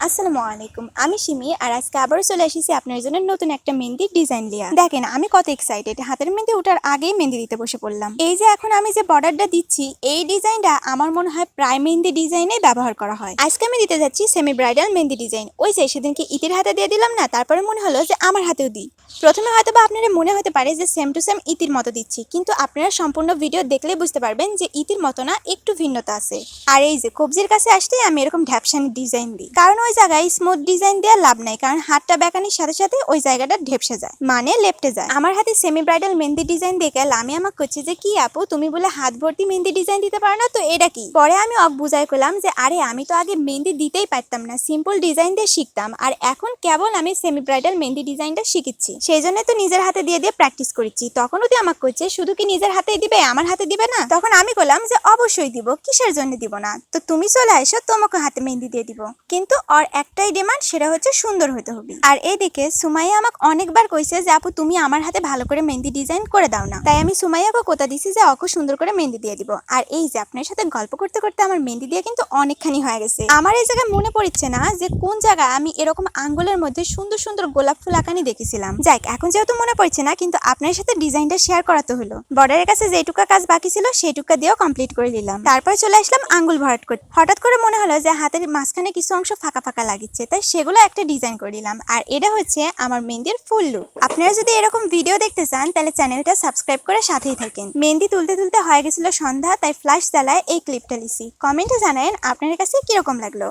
আসসালামু আলাইকুম। আমি সিমি আর আজকে আবারও চলে এসেছি আপনার জন্য নতুন একটা মেহেন্দির ডিজাইন লিয়া। দেখেন আমি কত এক্সাইটেড, হাতের মেহেন্দি ওঠার আগেই মেহেন্দি দিতে বসে পড়লাম। এই যে এখন আমি যে বর্ডারটা দিচ্ছি এই ডিজাইনটা আমার মনে হয় প্রায় মেহেন্দি ডিজাইনে ব্যবহার করা হয়। আজকে আমি দিতে যাচ্ছি সেমি ব্রাইডাল মেহেন্দি ডিজাইন। ওই যে সেদিনকে ইতির হাতে দিয়ে দিলাম না, তারপরে মনে হলো যে আমার হাতেও দিই। প্রথমে হয়তো বা আপনাদের মনে হতে পারে যে সেম টু সেম ইতির মতো দিচ্ছি, কিন্তু আপনারা সম্পূর্ণ ভিডিও দেখলেই বুঝতে পারবেন যে ইতির মতো না, একটু ভিন্নতা আছে। আর এই যে কবজির কাছে আসতেই আমি এরকম ঢ্যাপসানি ডিজাইন দিই, কারণ ওই জায়গায় স্মুথ ডিজাইন দেওয়ার লাভ নাই, কারণ হাতটা বেঁকানির সাথে সাথে ওই জায়গাটা ঢেপসে যায়, মানে লেপটে যায়। আমার হাতে সেমি ব্রাইডাল মেহেন্দি ডিজাইন দেখে আমি আমাকে করছি যে কি আপু তুমি বলে হাত ভর্তি মেহেন্দি ডিজাইন দিতে পারো না, তো এটা কি? পরে আমি বুঝাই করলাম যে আরে আমি তো আগে মেহেন্দি দিতেই পারতাম না, সিম্পল ডিজাইন দিয়ে শিখতাম, আর এখন কেবল আমি সেমি ব্রাইডাল মেহেন্দি ডিজাইনটা শিখেছি, সেই জন্য তো নিজের হাতে দিয়ে দিয়ে প্র্যাকটিস করেছি। তখন ওদি আমাকে করছে শুধু কি নিজের হাতেই দিবে, আমার হাতে দিবে না? তখন আমি বললাম যে অবশ্যই দিব, কিসের জন্য দিব না, তো তুমি চলে আসো, তোমাকে হাতে মেহেন্দি দিয়ে দিব, কিন্তু ওর একটাই ডিমান্ড, সেটা হচ্ছে সুন্দর হতে হবে। আর এইদিকে সুমাইয়া আমাকে অনেকবার কইছে যে আপু তুমি আমার হাতে ভালো করে মেহেন্দি ডিজাইন করে দাও না, তাই আমি সুমাইয়াকে কথা দিছি যে ওকে সুন্দর করে মেহেন্দি দিয়ে দিব। আর এই যে আপনার সাথে গল্প করতে করতে আমার মেহেন্দি দিয়ে কিন্তু অনেকখানি হয়ে গেছে। আমার এই জায়গায় মনে পড়ছে না যে কোন জায়গায় আমি এরকম আঙ্গুলের মধ্যে সুন্দর সুন্দর গোলাপ ফুল আঁকানি দেখেছিলাম। যাক, এখন যেহেতু মনে পড়ছে না, কিন্তু আপনার সাথে ডিজাইনটা শেয়ার করাতে হলো। বর্ডারের কাছে যেটুকা কাজ বাকি ছিল সেইটুকা দিয়েও কমপ্লিট করে দিলাম। তারপর চলে আসলাম আঙ্গুল ভরাট করতে। হঠাৎ করে মনে হলো যে হাতের মাঝখানে কিছু অংশ ফাঁকা ফাঁকা লাগিচ্ছে, তাই সেগুলো একটা ডিজাইন করে দিলাম। আর এটা হচ্ছে আমার মেহেন্দির ফুল লুক। আপনারা যদি এরকম ভিডিও দেখতে চান তাহলে চ্যানেলটা সাবস্ক্রাইব করে সাথেই থাকেন। মেহেন্দি তুলতে তুলতে হয়ে গেছিল সন্ধ্যা, তাই ফ্ল্যাশ জ্বালায় এই ক্লিপটা লিছি। কমেন্টে জানায়েন আপনার কাছে কিরকম লাগলো।